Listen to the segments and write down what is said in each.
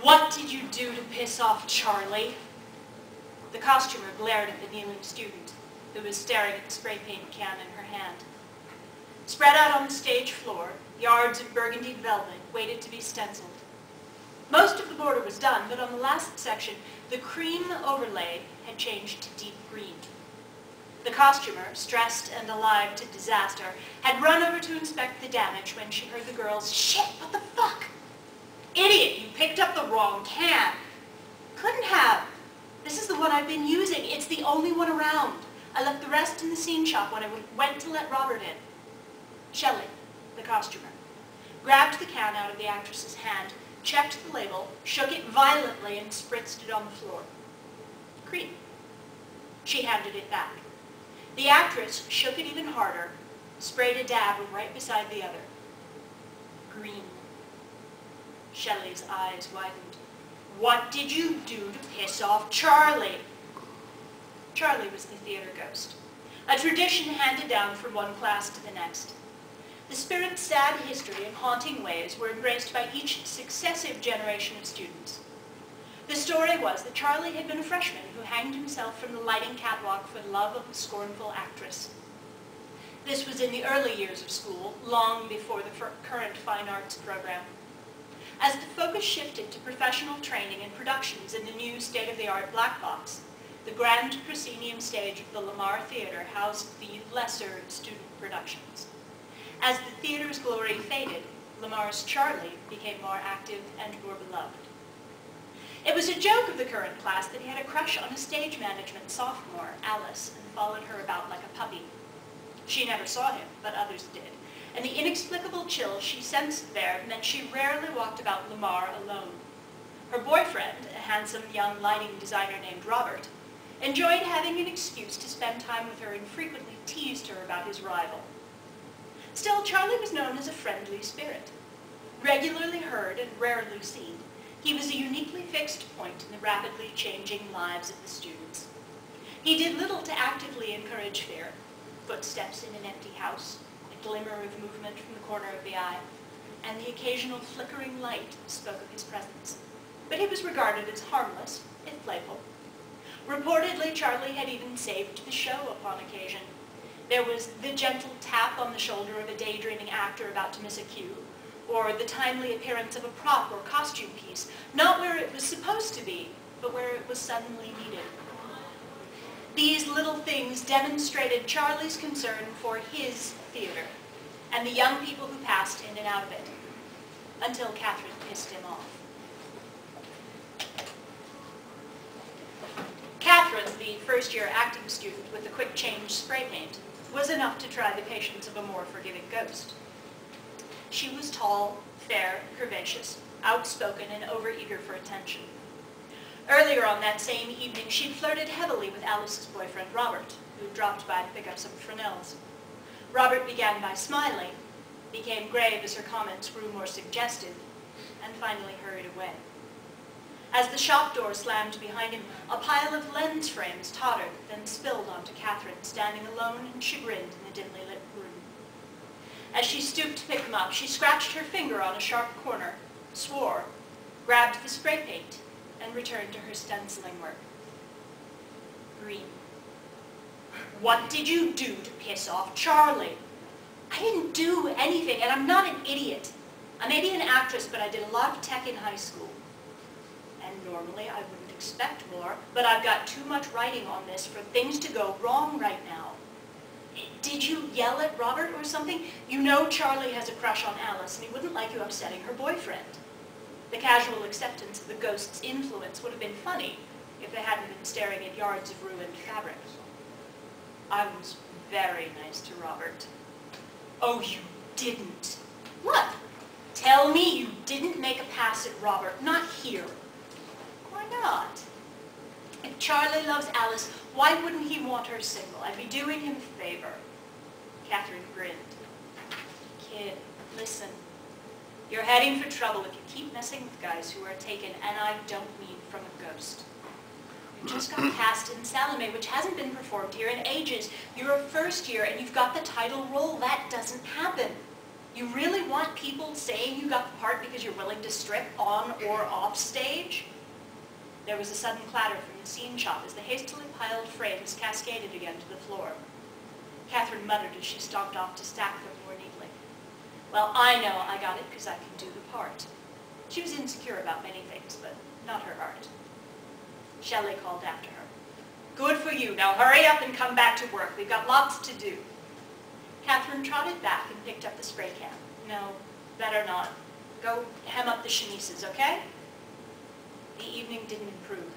What did you do to piss off Charlie? The costumer glared at the kneeling student, who was staring at the spray paint can in her hand. Spread out on the stage floor, yards of burgundy velvet waited to be stenciled. Most of the border was done, but on the last section, the cream overlay had changed to deep green. The costumer, stressed and alive to disaster, had run over to inspect the damage when she heard the girls, "Shit, what the fuck? Idiot, you picked up the wrong can." "Couldn't have. This is the one I've been using. It's the only one around. I left the rest in the scene shop when I went to let Robert in." Shelley, the costumer, grabbed the can out of the actress's hand, checked the label, shook it violently, and spritzed it on the floor. Cream. She handed it back. The actress shook it even harder, sprayed a dab right beside the other. Green. Shelley's eyes widened. "What did you do to piss off Charlie?" Charlie was the theater ghost, a tradition handed down from one class to the next. The spirit's sad history and haunting ways were embraced by each successive generation of students. The story was that Charlie had been a freshman who hanged himself from the lighting catwalk for the love of a scornful actress. This was in the early years of school, long before the current fine arts program. As the focus shifted to professional training and productions in the new state-of-the-art black box, the grand proscenium stage of the Lamar Theater housed the lesser student productions. As the theater's glory faded, Lamar's Charlie became more active and more beloved. It was a joke of the current class that he had a crush on a stage management sophomore, Alice, and followed her about like a puppy. She never saw him, but others did, and the inexplicable chill she sensed there meant she rarely walked about Lamar alone. Her boyfriend, a handsome young lighting designer named Robert, enjoyed having an excuse to spend time with her and frequently teased her about his rival. Still, Charlie was known as a friendly spirit. Regularly heard and rarely seen, he was a uniquely fixed point in the rapidly changing lives of the students. He did little to actively encourage fear: footsteps in an empty house, a glimmer of movement from the corner of the eye, and the occasional flickering light spoke of his presence. But he was regarded as harmless, if playful. Reportedly, Charlie had even saved the show upon occasion. There was the gentle tap on the shoulder of a daydreaming actor about to miss a cue, or the timely appearance of a prop or costume piece, not where it was supposed to be, but where it was suddenly needed. These little things demonstrated Charlie's concern for his theater, and the young people who passed in and out of it, until Catherine pissed him off. Catherine, the first-year acting student with the quick-change spray paint, was enough to try the patience of a more forgiving ghost. She was tall, fair, curvaceous, outspoken, and overeager for attention. Earlier on that same evening, she'd flirted heavily with Alice's boyfriend, Robert, who dropped by to pick up some Fresnels. Robert began by smiling, became grave as her comments grew more suggestive, and finally hurried away. As the shop door slammed behind him, a pile of lens frames tottered, then spilled onto Catherine, standing alone and chagrined in the dimly lit room. As she stooped to pick them up, she scratched her finger on a sharp corner, swore, grabbed the spray paint, and returned to her stenciling work. Green. "What did you do to piss off Charlie?" "I didn't do anything, and I'm not an idiot. I may be an actress, but I did a lot of tech in high school. And normally I wouldn't expect more, but I've got too much writing on this for things to go wrong right now." "Did you yell at Robert or something? You know Charlie has a crush on Alice, and he wouldn't like you upsetting her boyfriend." The casual acceptance of the ghost's influence would have been funny if they hadn't been staring at yards of ruined fabric. "I was very nice to Robert." "Oh, you didn't." "What? Tell me you didn't make a pass at Robert, not here." "Why not? If Charlie loves Alice, why wouldn't he want her single? I'd be doing him a favor." Catherine grinned. "Kid, listen. You're heading for trouble if you keep messing with guys who are taken, and I don't mean from a ghost. You just got cast in Salome, which hasn't been performed here in ages. You're a first year, and you've got the title role. That doesn't happen. You really want people saying you got the part because you're willing to strip on or off stage? There was a sudden clatter from the scene shop as the hastily piled frames cascaded again to the floor. Catherine muttered as she stomped off to stack them more neatly. Well, I know I got it because I can do the part. She was insecure about many things, but not her art. Shelley called after her. Good for you. Now hurry up and come back to work. We've got lots to do. Catherine trotted back and picked up the spray can. No, better not. Go hem up the chemises, okay? The evening didn't improve.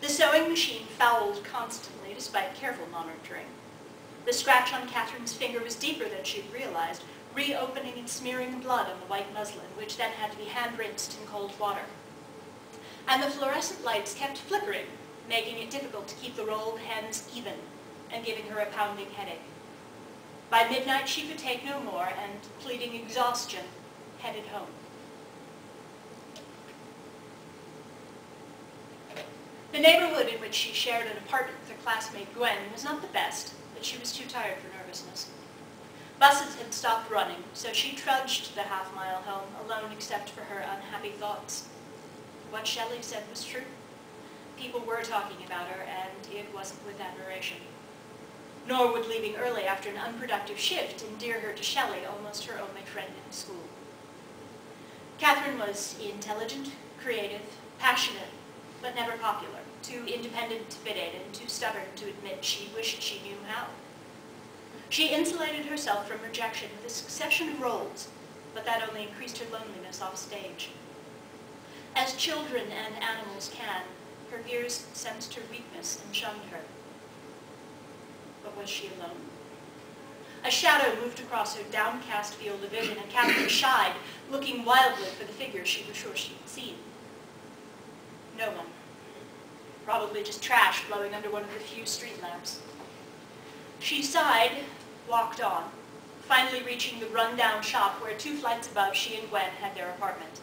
The sewing machine fouled constantly despite careful monitoring. The scratch on Catherine's finger was deeper than she'd realized, reopening and smearing blood on the white muslin, which then had to be hand-rinsed in cold water. And the fluorescent lights kept flickering, making it difficult to keep the rolled hems even and giving her a pounding headache. By midnight, she could take no more and, pleading exhaustion, headed home. The neighborhood in which she shared an apartment with her classmate Gwen was not the best, but she was too tired for nervousness. Buses had stopped running, so she trudged the half-mile home, alone except for her unhappy thoughts. What Shelley said was true. People were talking about her, and it wasn't with admiration. Nor would leaving early after an unproductive shift endear her to Shelley, almost her only friend in school. Catherine was intelligent, creative, passionate, but never popular, too independent to fit in, and too stubborn to admit she wished she knew how. She insulated herself from rejection with a succession of roles, but that only increased her loneliness off stage. As children and animals can, her ears sensed her weakness and shunned her. But was she alone? A shadow moved across her downcast field of vision, and Catherine shied, looking wildly for the figure she was sure she'd seen. No one. Probably just trash blowing under one of the few street lamps. She sighed, walked on, finally reaching the run-down shop where 2 flights above she and Gwen had their apartment.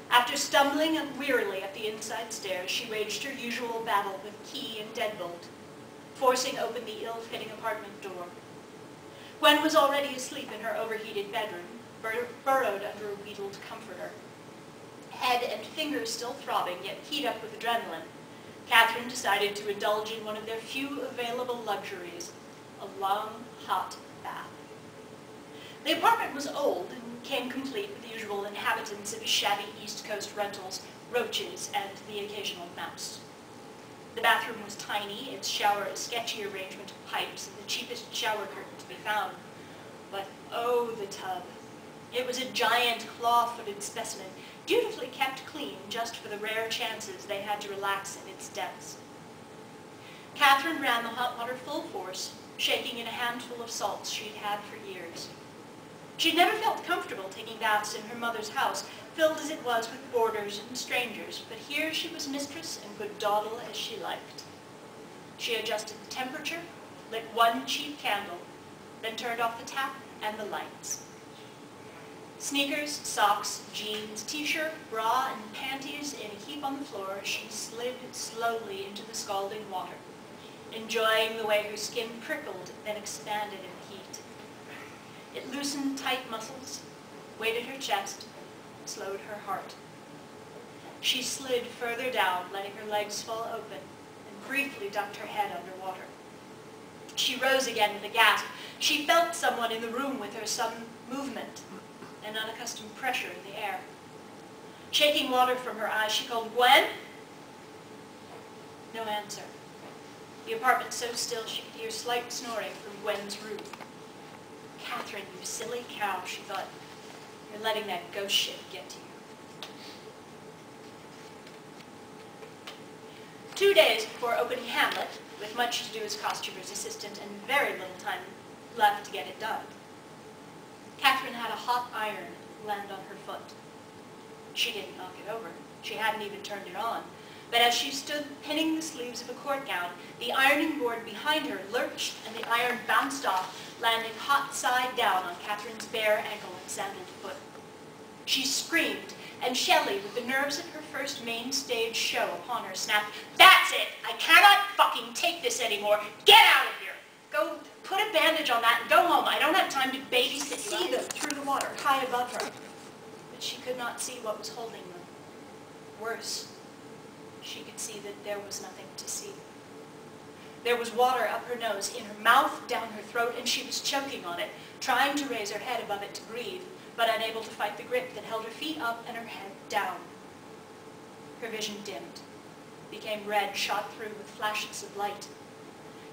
After stumbling wearily up the inside stairs, she waged her usual battle with key and deadbolt, forcing open the ill-fitting apartment door. Gwen was already asleep in her overheated bedroom, burrowed under a wheedled comforter. Head and fingers still throbbing, yet keyed up with adrenaline, Catherine decided to indulge in one of their few available luxuries, a long, hot bath. The apartment was old and came complete with the usual inhabitants of shabby East Coast rentals, roaches, and the occasional mouse. The bathroom was tiny, its shower a sketchy arrangement of pipes and the cheapest shower curtain to be found. But oh, the tub. It was a giant claw-footed specimen, beautifully kept clean just for the rare chances they had to relax in its depths. Catherine ran the hot water full force, shaking in a handful of salts she'd had for years. She'd never felt comfortable taking baths in her mother's house, filled as it was with boarders and strangers, but here she was mistress and could dawdle as she liked. She adjusted the temperature, lit 1 cheap candle, then turned off the tap and the lights. Sneakers, socks, jeans, t-shirt, bra, and panties in a heap on the floor, she slid slowly into the scalding water, enjoying the way her skin prickled, then expanded in the heat. It loosened tight muscles, weighted her chest, slowed her heart. She slid further down, letting her legs fall open, and briefly ducked her head underwater. She rose again with a gasp. She felt someone in the room with her, some movement, an unaccustomed pressure in the air. Shaking water from her eyes, she called, "Gwen?" No answer. The apartment so still she could hear slight snoring from Gwen's room. "Catherine, you silly cow," she thought. "You're letting that ghost shit get to you." 2 days before opening Hamlet, with much to do as costumer's assistant and very little time left to get it done, Catherine had a hot iron land on her foot. She didn't knock it over. She hadn't even turned it on. But as she stood pinning the sleeves of a court gown, the ironing board behind her lurched and the iron bounced off, landing hot side down on Catherine's bare ankle and sandaled foot. She screamed, and Shelley, with the nerves of her first main stage show upon her, snapped, "That's it! I cannot fucking take this anymore! Get out of here!" Go put a bandage on that and go home. I don't have time to babysit you. See them through the water, high above her. But she could not see what was holding them. Worse, she could see that there was nothing to see. There was water up her nose, in her mouth, down her throat, and she was choking on it, trying to raise her head above it to breathe, but unable to fight the grip that held her feet up and her head down. Her vision dimmed, became red, shot through with flashes of light.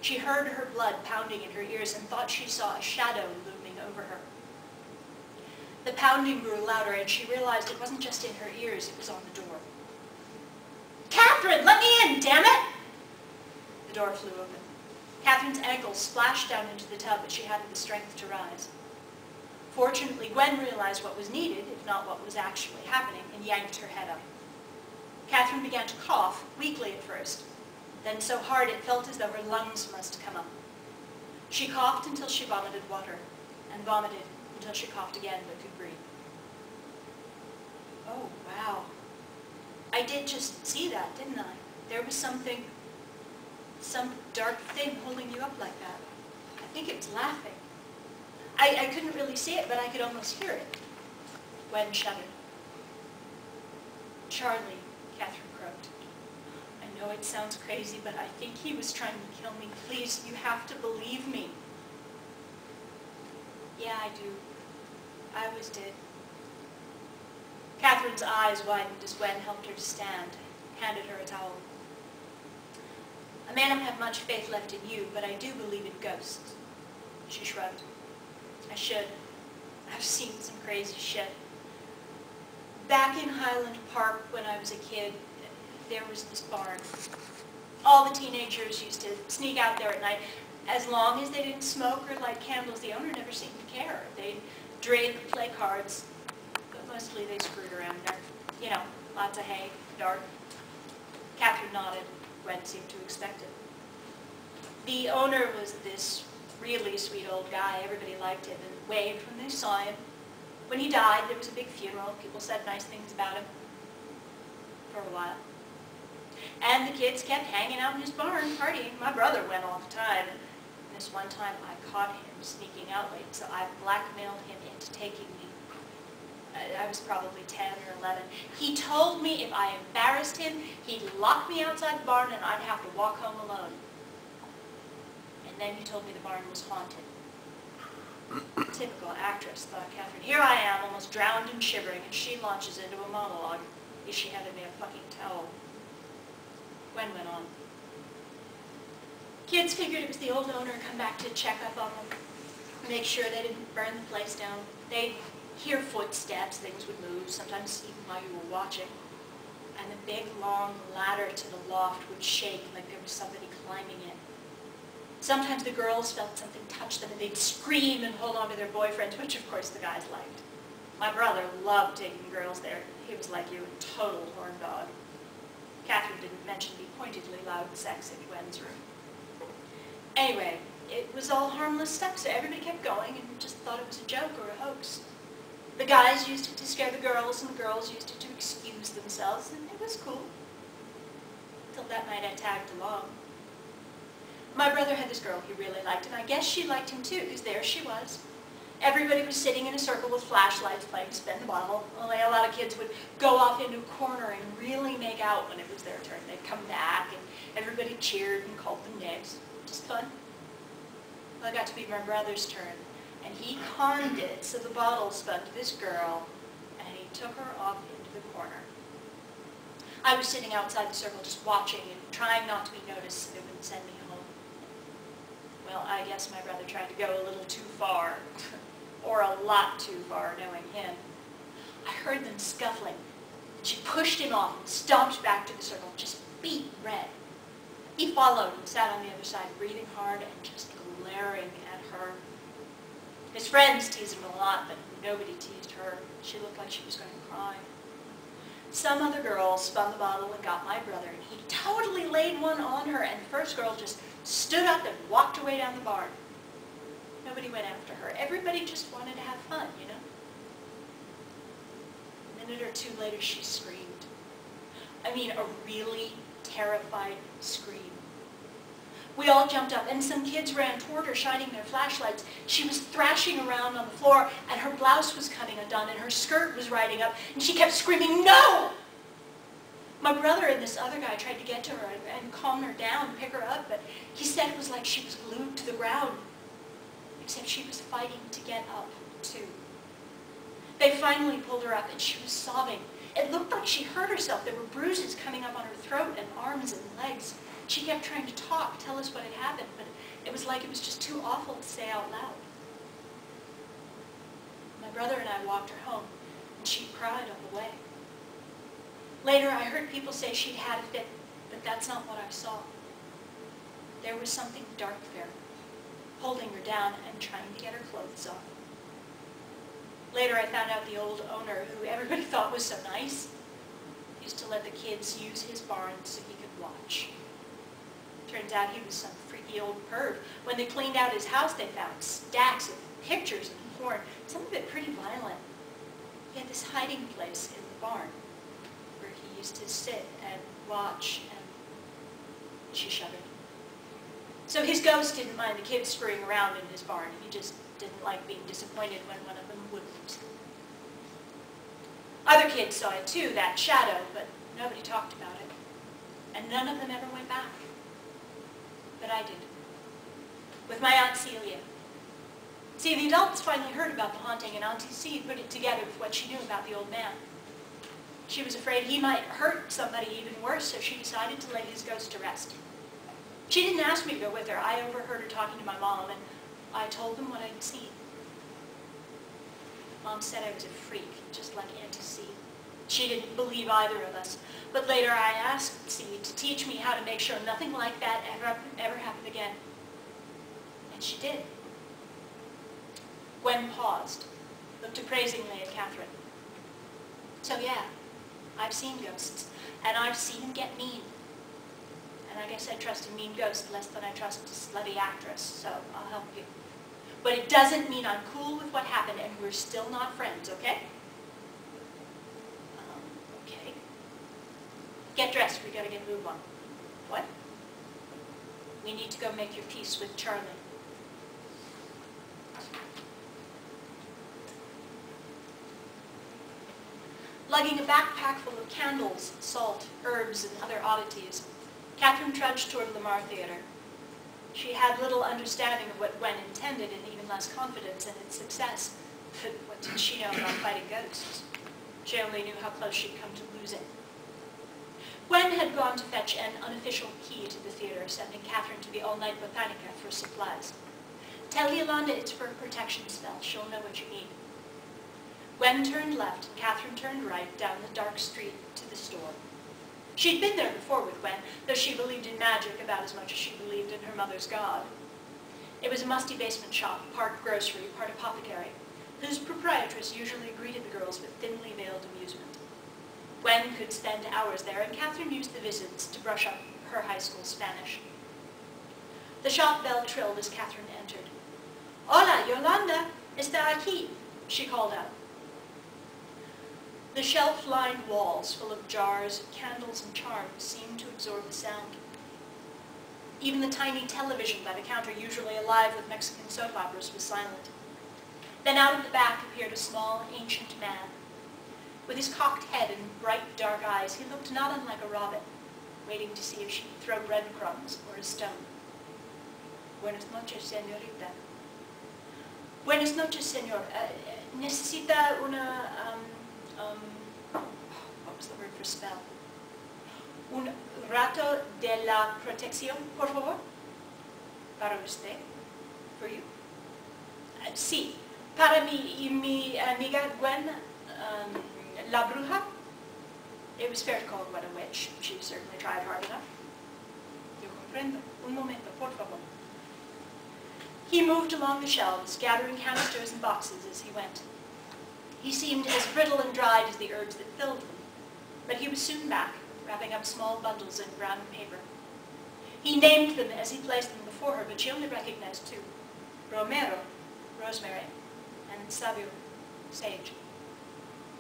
She heard her blood pounding in her ears and thought she saw a shadow looming over her. The pounding grew louder, and she realized it wasn't just in her ears, it was on the door. "Catherine, let me in, damn it!" The door flew open. Catherine's ankles splashed down into the tub, but she hadn't the strength to rise. Fortunately, Gwen realized what was needed, if not what was actually happening, and yanked her head up. Catherine began to cough, weakly at first, then so hard it felt as though her lungs must come up. She coughed until she vomited water, and vomited until she coughed again but could breathe. Oh, wow. I did just see that, didn't I? There was something, some dark thing holding you up like that. I think it was laughing. I couldn't really see it, but I could almost hear it. Gwen shuddered. "Charlie," Catherine croaked. "I know it sounds crazy, but I think he was trying to kill me. Please, you have to believe me." "Yeah, I do. I was dead." Catherine's eyes widened as Gwen helped her to stand, handed her a towel. "I may not have much faith left in you, but I do believe in ghosts." She shrugged. "I should. I've seen some crazy shit. Back in Highland Park when I was a kid, there was this barn. All the teenagers used to sneak out there at night. As long as they didn't smoke or light candles, the owner never seemed to care. They'd drink, play cards, but mostly they screwed around there. You know, lots of hay, dark." Catherine nodded. Gwen seemed to expect it. "The owner was this really sweet old guy. Everybody liked him and waved when they saw him. When he died, there was a big funeral. People said nice things about him. For a while. And the kids kept hanging out in his barn, partying. My brother went all the time. And this one time I caught him sneaking out late, so I blackmailed him into taking me. I was probably 10 or 11. He told me if I embarrassed him, he'd lock me outside the barn and I'd have to walk home alone. And then he told me the barn was haunted." Typical actress, thought Catherine. Here I am, almost drowned and shivering, and she launches into a monologue. At least she handed me a fucking towel. Gwen went on. "Kids figured it was the old owner come back to check up on them, make sure they didn't burn the place down. They'd hear footsteps, things would move, sometimes even while you were watching. And the big, long ladder to the loft would shake like there was somebody climbing it. Sometimes the girls felt something touch them and they'd scream and hold on to their boyfriends, which of course the guys liked. My brother loved taking girls there. He was like you, a total horn dog." Catherine didn't mention the pointedly loud sex in Gwen's room. Anyway, it was all harmless stuff, so everybody kept going and just thought it was a joke or a hoax. The guys used it to scare the girls, and the girls used it to excuse themselves, and it was cool. Till that night I tagged along. My brother had this girl he really liked, and I guess she liked him too, because there she was. Everybody was sitting in a circle with flashlights playing Spin the Bottle. Only a lot of kids would go off into a corner and really make out when it was their turn. They'd come back, and everybody cheered and called them names. Just fun. Well, it got to be my brother's turn, and he conned it so the bottle spun to this girl, and he took her off into the corner. I was sitting outside the circle just watching and trying not to be noticed so they wouldn't send me home. Well, I guess my brother tried to go a little too far, or a lot too far, knowing him. I heard them scuffling, and she pushed him off and stomped back to the circle, just beet red. He followed and sat on the other side, breathing hard and just glaring at her. His friends teased him a lot, but nobody teased her. She looked like she was going to cry. Some other girl spun the bottle and got my brother, and he totally laid one on her, and the first girl just stood up and walked away down the barn. Nobody went after her. Everybody just wanted to have fun, you know? A minute or two later, she screamed. I mean, a really terrified scream. We all jumped up, and some kids ran toward her, shining their flashlights. She was thrashing around on the floor, and her blouse was coming undone, and her skirt was riding up, and she kept screaming, "No!" My brother and this other guy tried to get to her and calm her down, pick her up, but he said it was like she was glued to the ground, except she was fighting to get up, too. They finally pulled her up, and she was sobbing. It looked like she hurt herself. There were bruises coming up on her throat and arms and legs. She kept trying to talk, tell us what had happened, but it was like it was just too awful to say out loud. My brother and I walked her home, and she cried on the way. Later, I heard people say she'd had a fit, but that's not what I saw. There was something dark there, holding her down and trying to get her clothes off. Later, I found out the old owner, who everybody thought was so nice, used to let the kids use his barn so he could watch. Turns out he was some freaky old perv. When they cleaned out his house, they found stacks of pictures and porn, some of it pretty violent. He had this hiding place in the barn where he used to sit and watch, and she shuddered. So his ghost didn't mind the kids screwing around in his barn. He just didn't like being disappointed when one of them wouldn't. Other kids saw it too, that shadow, but nobody talked about it. And none of them ever went back. But I did. With my Aunt Celia. See, the adults finally heard about the haunting, and Auntie C put it together with what she knew about the old man. She was afraid he might hurt somebody even worse, so she decided to lay his ghost to rest. She didn't ask me to go with her. I overheard her talking to my mom, and I told them what I'd seen. Mom said I was a freak, just like Auntie C. She didn't believe either of us. But later I asked C to teach me how to make sure nothing like that ever happened again. And she did. Gwen paused, looked appraisingly at Catherine. So yeah, I've seen ghosts, and I've seen them get mean. And I guess I trust a mean ghost less than I trust a slutty actress, so I'll help you. But it doesn't mean I'm cool with what happened, and we're still not friends, okay? Okay. Get dressed, we gotta get a move on. What? We need to go make your peace with Charlie. Lugging a backpack full of candles, salt, herbs, and other oddities, Catherine trudged toward Lamar Theater. She had little understanding of what Gwen intended, and even less confidence in its success. But what did she know about fighting ghosts? She only knew how close she'd come to losing. Gwen had gone to fetch an unofficial key to the theater, sending Catherine to the all-night Botanica for supplies. Tell Yolanda it's for a protection spell. She'll know what you need. Gwen turned left, and Catherine turned right down the dark street to the store. She'd been there before with Gwen, though she believed in magic about as much as she believed in her mother's God. It was a musty basement shop, part grocery, part apothecary, whose proprietress usually greeted the girls with thinly veiled amusement. Gwen could spend hours there, and Catherine used the visits to brush up her high school Spanish. The shop bell trilled as Catherine entered. "Hola, Yolanda, está aquí," she called out. The shelf-lined walls, full of jars, candles, and charms, seemed to absorb the sound. Even the tiny television by the counter, usually alive with Mexican soap operas, was silent. Then out of the back appeared a small, ancient man. With his cocked head and bright, dark eyes, he looked not unlike a robin, waiting to see if she would throw breadcrumbs or a stone. "Buenas noches, señorita." "Buenas noches, señor. Necesita una, what was the word for spell? Un rato de la protección, por favor? Para usted? For you? Sí. Para mi amiga Gwen, la bruja?" It was fair to call Gwen a witch. She certainly tried hard enough. "Yo comprendo. Un momento, por favor." He moved along the shelves, gathering canisters and boxes as he went. He seemed as brittle and dried as the herbs that filled them, but he was soon back, wrapping up small bundles in brown paper. He named them as he placed them before her, but she only recognized two: Romero, rosemary, and Sabio, sage.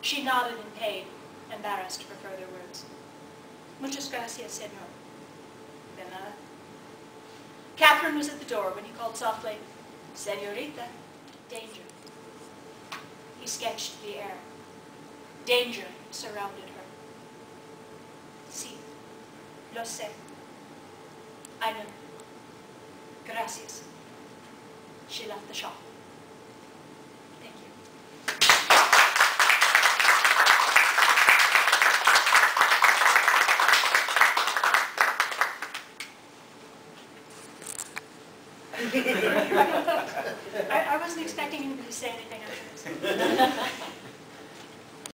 She nodded and paid, embarrassed for further words. "Muchas gracias, señor." "De nada." Catherine was at the door when he called softly, "Senorita, danger." He sketched the air. Danger surrounded her. Sí, lo sé. I know. Gracias. She left the shop. Thank you. I wasn't expecting anybody to say anything after this.